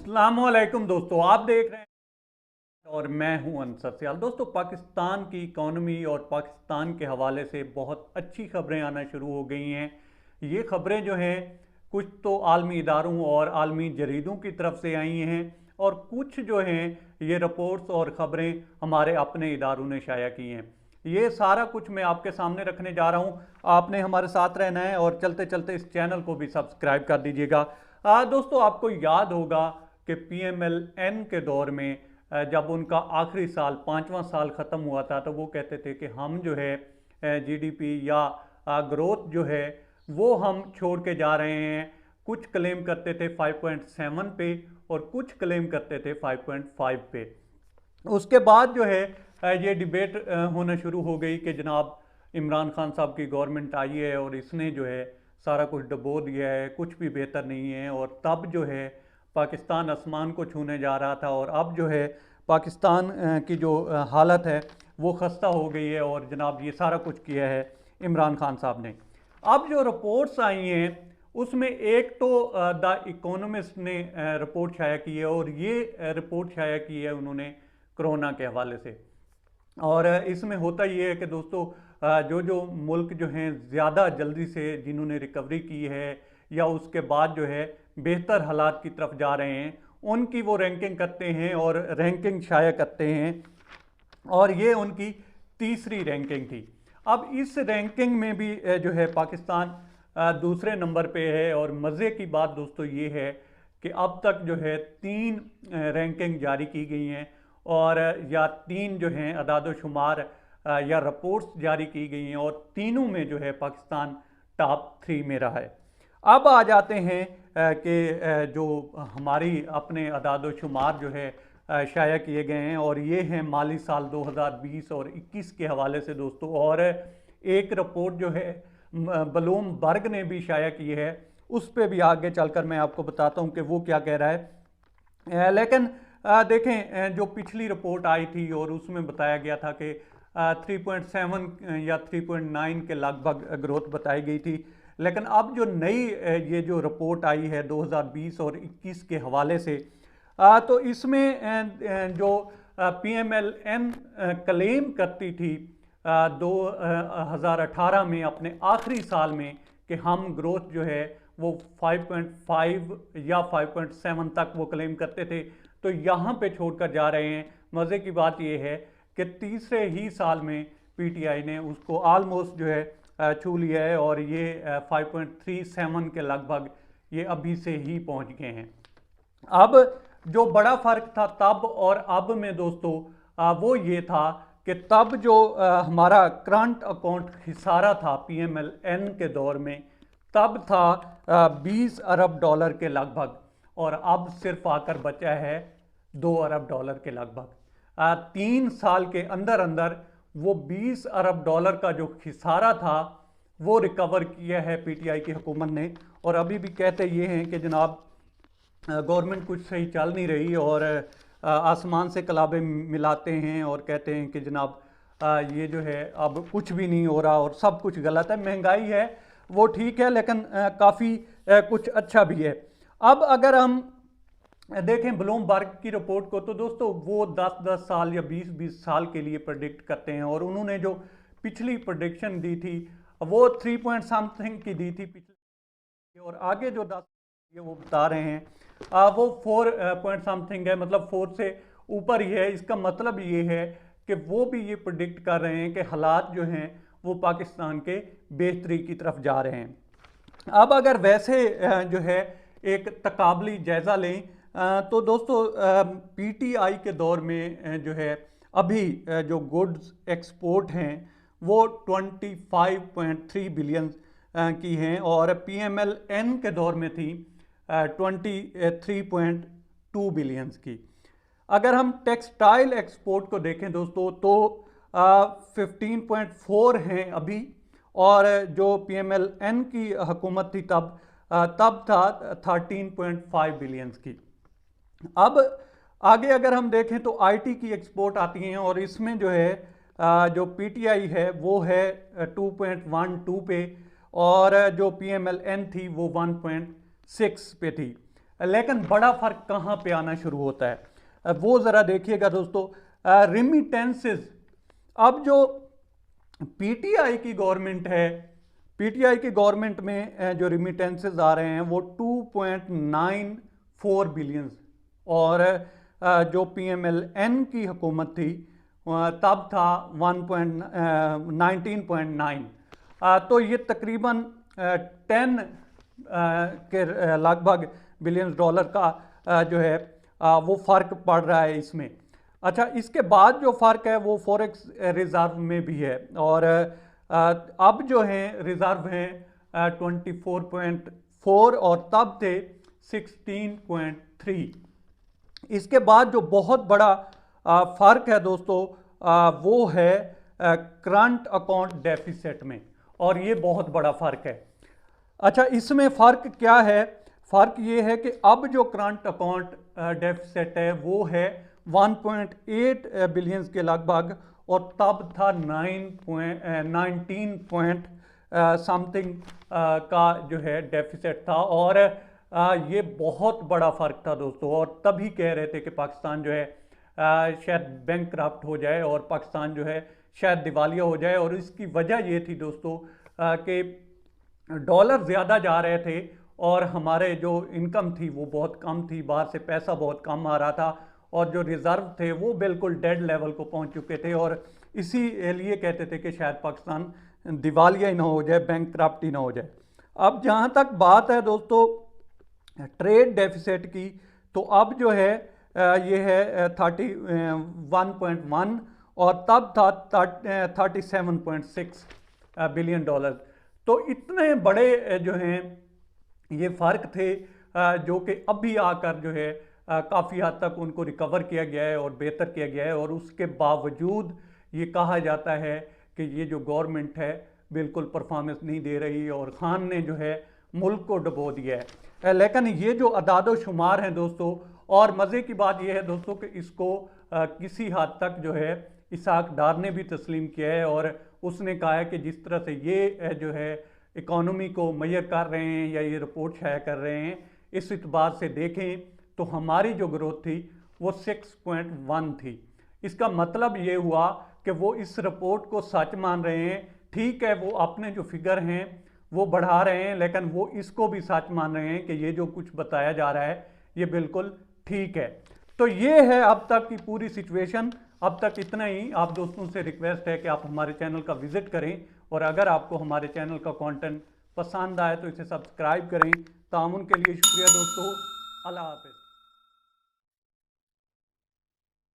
अस्सलामुअलैकुम दोस्तों, आप देख रहे हैं और मैं हूं अंसर सियाल। दोस्तों, पाकिस्तान की इकॉनमी और पाकिस्तान के हवाले से बहुत अच्छी खबरें आना शुरू हो गई हैं। ये खबरें जो हैं कुछ तो आलमी इदारों और आलमी जरीदों की तरफ से आई हैं और कुछ जो हैं ये रिपोर्ट्स और ख़बरें हमारे अपने इदारों ने शाया की हैं। ये सारा कुछ मैं आपके सामने रखने जा रहा हूँ। आपने हमारे साथ रहना है और चलते चलते इस चैनल को भी सब्सक्राइब कर दीजिएगा। दोस्तों, आपको याद होगा कि PMLN के दौर में जब उनका आखिरी साल 5वां साल ख़त्म हुआ था तो वो कहते थे कि हम जो है GDP या ग्रोथ जो है वो हम छोड़ के जा रहे हैं। कुछ क्लेम करते थे 5.7 पे और कुछ क्लेम करते थे 5.5 पे। उसके बाद जो है ये डिबेट होना शुरू हो गई कि जनाब इमरान खान साहब की गवर्नमेंट आई है और इसने जो है सारा कुछ डबो दिया है, कुछ भी बेहतर नहीं है। और तब जो है पाकिस्तान आसमान को छूने जा रहा था और अब जो है पाकिस्तान की जो हालत है वो खस्ता हो गई है और जनाब ये सारा कुछ किया है इमरान खान साहब ने। अब जो रिपोर्ट्स आई हैं उसमें एक तो द इकोनॉमिस्ट ने रिपोर्ट शाया की है और ये रिपोर्ट शाया की है उन्होंने कोरोना के हवाले से। और इसमें होता ये है कि दोस्तों जो जो मुल्क जो हैं ज़्यादा जल्दी से जिन्होंने रिकवरी की है या उसके बाद जो है बेहतर हालात की तरफ जा रहे हैं उनकी वो रैंकिंग करते हैं और रैंकिंग शाया करते हैं और ये उनकी तीसरी रैंकिंग थी। अब इस रैंकिंग में भी जो है पाकिस्तान दूसरे नंबर पे है। और मज़े की बात दोस्तों ये है कि अब तक जो है 3 रैंकिंग जारी की गई हैं और या 3 जो हैं अदाद शुमार या रिपोर्ट्स जारी की गई हैं और तीनों में जो है पाकिस्तान टॉप 3 में रहा है। अब आ जाते हैं कि जो हमारी अपने अदाद शुमार जो है शाया किए गए हैं और ये हैं माली साल 2020 और 21 के हवाले से दोस्तों। और एक रिपोर्ट जो है ब्लूमबर्ग ने भी शाया की है, उस पर भी आगे चलकर मैं आपको बताता हूँ कि वो क्या कह रहा है। लेकिन देखें जो पिछली रिपोर्ट आई थी और उसमें बताया गया था कि 3.7 या 3.9 के लगभग ग्रोथ बताई गई थी। लेकिन अब जो नई ये जो रिपोर्ट आई है 2020 और 21 के हवाले से तो इसमें जो PMLN क्लेम करती थी 2018 में अपने आखिरी साल में कि हम ग्रोथ जो है वो 5.5 या 5.7 तक वो क्लेम करते थे, तो यहाँ पे छोड़कर जा रहे हैं। मज़े की बात ये है कि तीसरे ही साल में PTI ने उसको आलमोस्ट जो है छू लिया है और ये 5.37 के लगभग ये अभी से ही पहुँच गए हैं। अब जो बड़ा फ़र्क था तब और अब में दोस्तों वो ये था कि तब जो हमारा करंट अकाउंट खिसारा था PMLN के दौर में तब था 20 अरब डॉलर के लगभग और अब सिर्फ आकर बचा है 2 अरब डॉलर के लगभग। 3 साल के अंदर अंदर वो 20 अरब डॉलर का जो खिसारा था वो रिकवर किया है PTI की हुकूमत ने। और अभी भी कहते ये हैं कि जनाब गवर्नमेंट कुछ सही चल नहीं रही और आसमान से कलाबे मिलाते हैं और कहते हैं कि जनाब ये जो है अब कुछ भी नहीं हो रहा और सब कुछ गलत है। महंगाई है वो ठीक है लेकिन काफ़ी कुछ अच्छा भी है। अब अगर हम देखें ब्लूमबर्ग की रिपोर्ट को तो दोस्तों वो 10-10 साल या 20-20 साल के लिए प्रेडिक्ट करते हैं और उन्होंने जो पिछली प्रेडिक्शन दी थी वो 3 पॉइंट समथिंग की दी थी पिछले, और आगे जो 10 ये वो बता रहे हैं वो 4 पॉइंट समथिंग है, मतलब 4 से ऊपर ही है। इसका मतलब ये है कि वो भी ये प्रेडिक्ट कर रहे हैं कि हालात जो हैं वो पाकिस्तान के बेहतरी की तरफ जा रहे हैं। अब अगर वैसे जो है एक तकाबली जायज़ा लें तो दोस्तों PTI के दौर में जो है अभी जो गुड्स एक्सपोर्ट हैं वो 25.3 बिलियन की हैं और PMLN के दौर में थी 23.2 बिलियंस की। अगर हम टेक्सटाइल एक्सपोर्ट को देखें दोस्तों तो 15.4 हैं अभी और जो PMLN की हुकूमत थी तब था 13.5 बिलियंस की। अब आगे अगर हम देखें तो IT की एक्सपोर्ट आती हैं और इसमें जो है जो PTI है वो है 2.12 पे और जो PMLN थी वो 1.6 पे थी। लेकिन बड़ा फ़र्क कहाँ पे आना शुरू होता है वो ज़रा देखिएगा दोस्तों। रिमिटेंसेस, अब जो पीटीआई की गवर्नमेंट है, पीटीआई की गवर्नमेंट में जो रिमिटेंसेस आ रहे हैं वो 2.94 बिलियन, और जो पीएमएलएन की हुकूमत थी तब था 19.9। तो ये तकरीबन 10 के लगभग बिलियन डॉलर का जो है वो फ़र्क पड़ रहा है इसमें। अच्छा, इसके बाद जो फ़र्क है वो फॉरेक्स रिज़र्व में भी है, और अब जो है रिज़र्व हैं 24.4 और तब थे 16.3। इसके बाद जो बहुत बड़ा फ़र्क है दोस्तों वो है करंट अकाउंट डेफिसिट में, और ये बहुत बड़ा फ़र्क है। अच्छा, इसमें फ़र्क क्या है? फ़र्क ये है कि अब जो करंट अकाउंट डेफिसिट है वो है 1.8 बिलियन के लगभग, और तब था 19 पॉइंट समथिंग का जो है डेफिसिट था, और ये बहुत बड़ा फ़र्क था दोस्तों। और तभी कह रहे थे कि पाकिस्तान जो है शायद बैंकक्रप्ट हो जाए और पाकिस्तान जो है शायद दिवालिया हो जाए। और इसकी वजह ये थी दोस्तों कि डॉलर ज़्यादा जा रहे थे और हमारे जो इनकम थी वो बहुत कम थी, बाहर से पैसा बहुत कम आ रहा था, और जो रिज़र्व थे वो बिल्कुल डेड लेवल को पहुंच चुके थे, और इसी लिए कहते थे कि शायद पाकिस्तान दिवालिया ही ना हो जाए, बैंकक्रप्ट ही ना हो जाए। अब जहां तक बात है दोस्तों ट्रेड डेफिसिट की, तो अब जो है ये है 31.1, और तब था 37.6 बिलियन डॉलर। तो इतने बड़े जो हैं ये फ़र्क थे जो कि अभी आकर जो है काफ़ी हद तक उनको रिकवर किया गया है और बेहतर किया गया है। और उसके बावजूद ये कहा जाता है कि ये जो गवर्नमेंट है बिल्कुल परफॉर्मेंस नहीं दे रही, और खान ने जो है मुल्क को डुबो दिया है। लेकिन ये जो अदाद शुमार हैं दोस्तों, और मज़े की बात यह है दोस्तों कि इसको किसी हद तक जो है इसाक डार ने भी तस्लीम किया है, और उसने कहा है कि जिस तरह से ये जो है इकॉनमी को मैयर कर रहे हैं या ये रिपोर्ट शाया कर रहे हैं, इस इतबार से देखें तो हमारी जो ग्रोथ थी वो 6.1 थी। इसका मतलब ये हुआ कि वो इस रिपोर्ट को सच मान रहे हैं। ठीक है, वो अपने जो फिगर हैं वो बढ़ा रहे हैं, लेकिन वो इसको भी सच मान रहे हैं कि ये जो कुछ बताया जा रहा है ये बिल्कुल ठीक है। तो ये है अब तक की पूरी सिचुएशन। अब तक इतना ही। आप दोस्तों से रिक्वेस्ट है कि आप हमारे चैनल का विजिट करें, और अगर आपको हमारे चैनल का कंटेंट पसंद आए तो इसे सब्सक्राइब करें। तामुन के लिए शुक्रिया दोस्तों। अल्लाह हाफ़िज़।